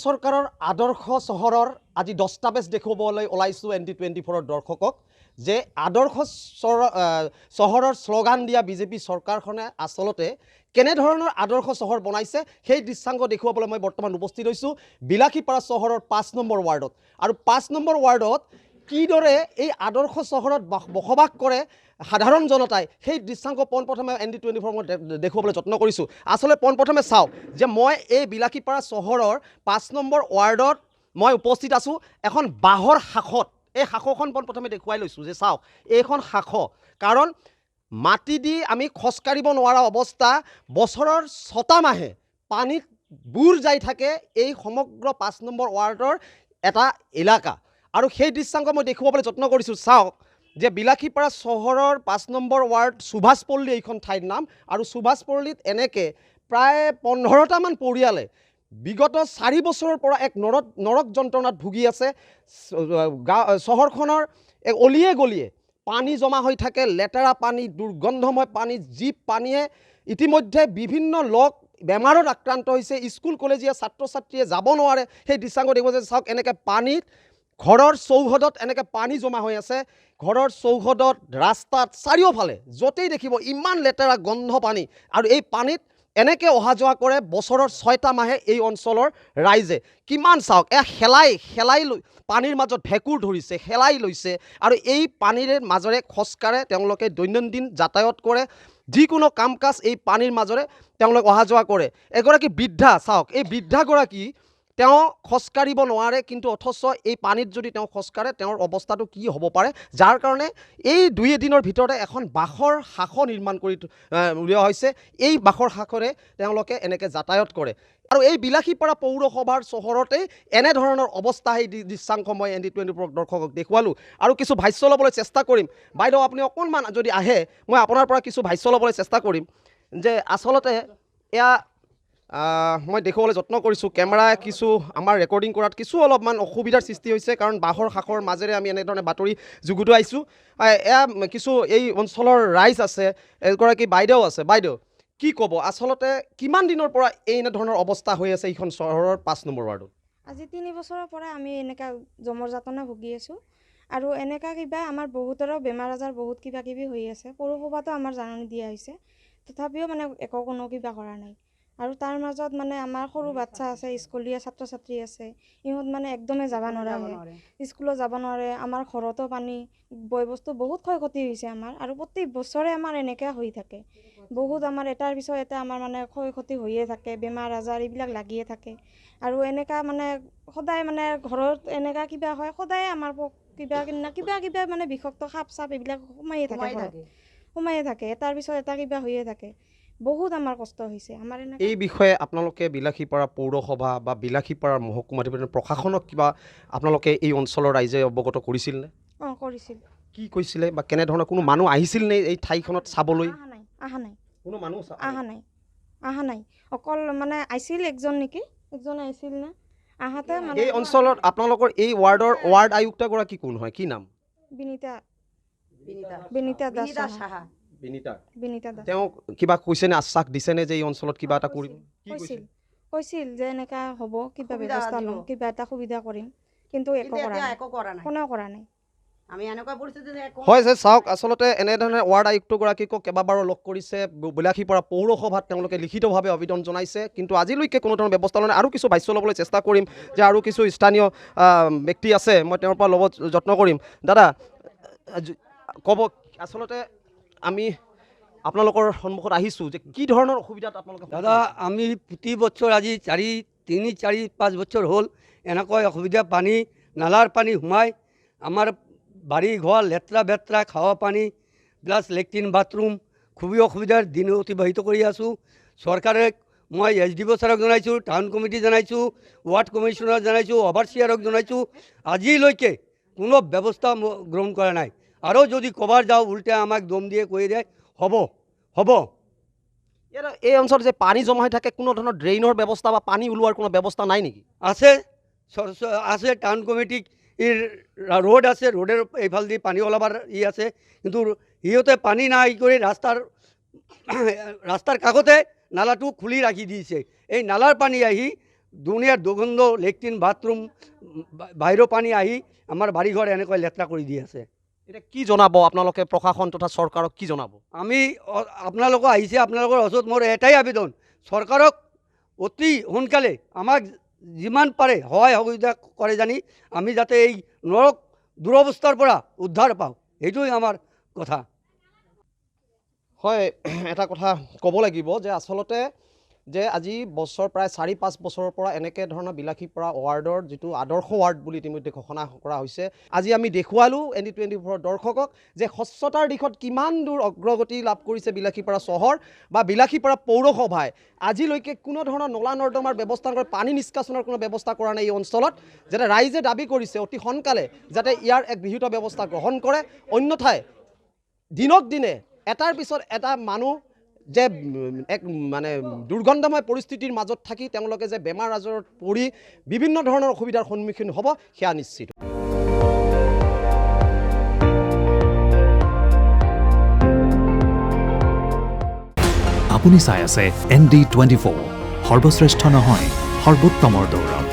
চৰকাৰৰ আদৰ্শ চহৰৰ আজি 10টা পেজ দেখুৱাবলৈ ওলাইছোঁ ND24 দৰ্শকক যে আদৰ্শ চহৰৰ শ্লোগান দিয়া বিজেপি চৰকাৰখনে আচলতে কেনেধৰণৰ আদৰ্শ চহৰ বনাইছে সেই দৃশ্যাংক দেখুৱাবলৈ মই বৰ্তমান উপস্থিত হৈছোঁ বিলাসীপাৰা চহৰৰ 5 নম্বৰ ৱাৰ্ডত আৰু 5 নম্বৰ ৱাৰ্ডত কিদৰে এই আদৰ্শ চহৰত বসবাস কৰে সাধাৰণ জনতাই সেই দৃশ্যাংক পোনপ্ৰথমে ND24 মই দেখুৱাবলৈ যত্ন কৰিছোঁ। আচলতে পোনপ্ৰথমে চাওক যে মই এই বিলাসীপাৰা চহৰৰ 5 নম্বৰ ৱাৰ্ডত মই উপস্থিত আছোঁ এখন বাঁহৰ শাখত। এই শাখখন পোনপ্ৰথমে দেখুৱাই লৈছোঁ যে চাওক এইখন শাখ, কাৰণ মাটি দি আমি খোজকাঢ়িব নোৱাৰা অৱস্থা, বছৰৰ 6টা মাহে পানীত বুৰ যাই থাকে এই সমগ্ৰ 5 নম্বৰ ৱাৰ্ডৰ এটা এলেকা আৰু সেই দৃশ্যাংক মই দেখুৱাবলৈ যত্ন কৰিছোঁ। চাওক যে বিলাসীপাৰা চহৰৰ 5 নম্বৰ ৱাৰ্ড সুভাষপল্লী এইখন ঠাইৰ নাম আৰু সুভাষপল্লীত এনেকৈ প্ৰায় 15টামান পৰিয়ালে বিগত 4 বছৰৰ পৰা এক নৰক যন্ত্ৰণাত ভুগি আছে। চহৰখনৰ এক অলিয়ে গলিয়ে পানী জমা হৈ থাকে, লেতেৰা পানী, দুৰ্গন্ধময় পানী, যি পানীয়ে ইতিমধ্যে বিভিন্ন লোক বেমাৰত আক্ৰান্ত হৈছে, স্কুল কলেজীয়া ছাত্ৰ ছাত্ৰীয়ে যাব নোৱাৰে। সেই দৃশ্যাংক দেখুৱাই যে চাওক এনেকৈ পানীত ঘৰৰ চৌহদত এনেকৈ পানী জমা হৈ আছে, ঘৰৰ চৌহদত, ৰাস্তাত, চাৰিওফালে য'তেই দেখিব ইমান লেতেৰা গন্ধ পানী আৰু এই পানীত এনেকৈ অহা যোৱা কৰে বছৰৰ 6টা মাহে এই অঞ্চলৰ ৰাইজে। কিমান চাওক শেলাই পানীৰ মাজত ভেঁকুৰ ধৰিছে, শেলাই লৈছে আৰু এই পানীৰে মাজেৰে খোজকাঢ়ে তেওঁলোকে, দৈনন্দিন যাতায়াত কৰে, যিকোনো কাম কাজ এই পানীৰ মাজেৰে তেওঁলোক অহা যোৱা কৰে। এগৰাকী বৃদ্ধা চাওক, এই বৃদ্ধাগৰাকী তেওঁ খোজকাঢ়িব নোৱাৰে, কিন্তু অথচ এই পানীত যদি তেওঁ খোজকাঢ়ে তেওঁৰ অৱস্থাটো কি হ'ব পাৰে, যাৰ কাৰণে এই 2 দিনৰ ভিতৰতে এখন বাঁহৰ শাখ নিৰ্মাণ কৰি উলিওৱা হৈছে। এই বাঁহৰ শাখৰে তেওঁলোকে এনেকৈ যাতায়াত কৰে আৰু এই বিলাসীপাৰা পৌৰসভাৰ চহৰতেই এনেধৰণৰ অৱস্থা। সেই দৃশ্যাংক মই ND24 দৰ্শকক দেখুৱালোঁ আৰু কিছু ভাষ্য ল'বলৈ চেষ্টা কৰিম। বাইদেউ আপুনি অকণমান যদি আহে মই আপোনাৰ পৰা কিছু ভাষ্য ল'বলৈ চেষ্টা কৰিম যে আচলতে এয়া মই দেখুৱাবলৈ যত্ন কৰিছোঁ। কেমেৰা কিছু আমাৰ ৰেকৰ্ডিং কৰাত কিছু অলপমান অসুবিধাৰ সৃষ্টি হৈছে, কাৰণ বাঁহৰ শাখৰ মাজেৰে আমি এনেধৰণে বাতৰি যুগুতাইছোঁ। এয়া কিছু এই অঞ্চলৰ ৰাইজ আছে, এগৰাকী বাইদেউ আছে। বাইদেউ কি ক'ব, আচলতে কিমান দিনৰ পৰা এই এনেধৰণৰ অৱস্থা হৈ আছে এইখন চহৰৰ 5 নম্বৰ ৱাৰ্ডত? আজি 3 বছৰৰ পৰা আমি এনেকা জমৰ যাতনা ভুগি আছোঁ আৰু এনেকা কিবা আমাৰ বহুতৰো বেমাৰ আজাৰ বহুত কিবা কিবি হৈ আছে। পৌৰসভাতো আমাৰ জাননী দিয়া হৈছে, তথাপিও মানে একো কোনো কিবা কৰা নাই। আৰু তাৰ মাজত মানে আমাৰ সৰু বাচ্চা আছে, স্কুলীয়া ছাত্ৰ ছাত্ৰী আছে, ইহঁত মানে একদমেই যাব নোৱাৰে, স্কুলত যাব নোৱাৰে। আমাৰ ঘৰতো পানী, বয় বস্তু বহুত ক্ষয় ক্ষতি হৈছে আমাৰ আৰু প্ৰত্যেক বছৰে আমাৰ এনেকৈ হৈ থাকে। বহুত আমাৰ এটাৰ পিছত এটা আমাৰ মানে ক্ষয় ক্ষতি হৈয়ে থাকে, বেমাৰ আজাৰ এইবিলাক লাগিয়ে থাকে আৰু এনেকা মানে সদায় মানে ঘৰত এনেকা কিবা হয়, সদায় আমাৰ কিবা মানে বিষাক্ত সাপ চাপ এইবিলাক সোমায়ে থাকে, এটাৰ পিছত এটা কিবা হৈয়ে থাকে। বহুত আমাৰ কষ্ট হৈছে। আমাৰ এই বিষয়ে আপোনালোকে বিলাসীপাৰা পৌৰসভা বা বিলাসীপাৰাৰ মহকুমা প্ৰশাসনক কিবা আপোনালোকে এই অঞ্চলৰ ৰাইজে অৱগত কৰিছিল নে? কৰিছিল। কি কৈছিলে বা কেনেধৰণৰ কোনো মানুহ আহিছিল নে এই ঠাইখনত চাবলৈ? অহা নাই। কোনো মানুহ অহা নাই। অকল মানে আহিছিল একজন নেকি, একজন আহিছিল না আহাতে মানে। এই অঞ্চলত আপোনালোকৰ এই ৱাৰ্ড আয়ুক্তগৰাকী কোন হয়, কি নাম? বিনীতা দাস। তেওঁ কিবা কৈছে নে, আশ্বাস দিছে নে যে এই অঞ্চলত কিবা এটা কৰিম? কৈছিল যে এনেকা হ'ব, কিবা ব্যৱস্থা ল'ম, কিবা এটা সুবিধা কৰিম, কিন্তু একো কৰা নাই। হয় যে চাওক, আচলতে এনেধৰণে ৱাৰ্ড আয়ুক্তগৰাকীকো কেইবাবাৰো লগ কৰিছে, বিলাসীপাৰা পৌৰসভাত তেওঁলোকে লিখিতভাৱে আবেদন জনাইছে, কিন্তু আজিলৈকে কোনো ধৰণৰ ব্যৱস্থা লোৱা নাই। আৰু কিছু ভাষ্য ল'বলৈ চেষ্টা কৰিম যে আৰু কিছু স্থানীয় ব্যক্তি আছে, মই তেওঁৰ পৰা ল'ব যত্ন কৰিম। দাদা ক'ব, আচলতে আমি আপোনালোকৰ সন্মুখত আহিছোঁ যে কি ধৰণৰ অসুবিধাত আপোনালোকে? দাদা আমি প্ৰতি বছৰ আজি 4-5 বছৰ হ'ল এনেকৈ অসুবিধা। পানী, নালাৰ পানী সোমাই আমাৰ বাড়ি ঘৰ, লেতেৰা বেতেৰা, খাৱা পানী প্লাছ লেট্ৰিন বাথৰুম, খুবেই অসুবিধাৰ দিন অতিবাহিত কৰি আছোঁ। চৰকাৰে মই SDO ছাৰক জনাইছোঁ, টাউন কমিটি জনাইছোঁ, ৱাৰ্ড কমিশ্যনাৰক জনাইছোঁ, অভাৰচিয়াৰক জনাইছোঁ, আজিলৈকে কোনো ব্যৱস্থা গ্ৰহণ কৰা নাই। আৰু যদি ক'বাৰ যাওঁ উল্টে আমাক দম দিয়ে কৈ দিয়ে হ'ব। এই অঞ্চলত যে পানী জমা হৈ থাকে, কোনো ধৰণৰ ড্ৰেইনৰ ব্যৱস্থা বা পানী ওলোৱাৰ কোনো ব্যৱস্থা নাই নেকি? আছে টাউন কমিটিক ৰোড আছে, ৰোডেৰ এইফালেদি পানী ওলাবাৰ আছে, কিন্তু সিহঁতে পানী নাই কৰি ৰাস্তাৰ কাষতে নালাটো খুলি ৰাখি দিছে। এই নালাৰ পানী আহি দুনিয়াৰ দুৰ্গন্ধ লেট্ৰিন বাথৰুম বাহিৰৰ পানী আহি আমাৰ বাৰীঘৰ এনেকৈ লেতেৰা কৰি দি আছে। এতিয়া কি জনাব আপোনালোকে প্ৰশাসন তথা চৰকাৰক কি জনাব? আমি আপোনালোকক আহিছে, আপোনালোকৰ ওচৰত মোৰ এটাই আবেদন, চৰকাৰক অতি সোনকালে আমাক যিমান পাৰে সহায় সহযোগিতা কৰে জানি আমি যাতে এই নৰক দুৰৱস্থাৰ পৰা উদ্ধাৰ পাওঁ, সেইটোৱে আমাৰ কথা। হয়, এটা কথা ক'ব লাগিব যে আচলতে যে আজি বছৰ প্ৰায় 4-5 বছৰৰ পৰা এনেকৈ ধৰণৰ বিলাসীপাৰা ৱাৰ্ডৰ যিটো আদৰ্শ ৱাৰ্ড বুলি ইতিমধ্যে ঘোষণা কৰা হৈছে। আজি আমি দেখুৱালোঁ ND24 দৰ্শকক যে স্বচ্ছতাৰ দিশত কিমান দূৰ অগ্ৰগতি লাভ কৰিছে বিলাসীপাৰা চহৰ বা বিলাসীপাৰা পৌৰসভাই। আজিলৈকে কোনো ধৰণৰ নলা নৰ্দমাৰ ব্যৱস্থা নকৰে, পানী নিষ্কাশনৰ কোনো ব্যৱস্থা কৰা নাই এই অঞ্চলত, যাতে ৰাইজে দাবী কৰিছে অতি সোনকালে যাতে ইয়াৰ এক বিহিত ব্যৱস্থা গ্ৰহণ কৰে। অন্যথায় দিনক দিনে এটাৰ পিছত এটা মানুহ যে এক মানে দুৰ্গন্ধময় পৰিস্থিতিৰ মাজত থাকি তেওঁলোকে যে বেমাৰ আজাৰত পৰি বিভিন্ন ধৰণৰ অসুবিধাৰ সন্মুখীন হ'ব সেয়া নিশ্চিত। আপুনি চাই আছে ND24, সৰ্বশ্ৰেষ্ঠ নহয় সৰ্বোত্তমৰ দৌৰ।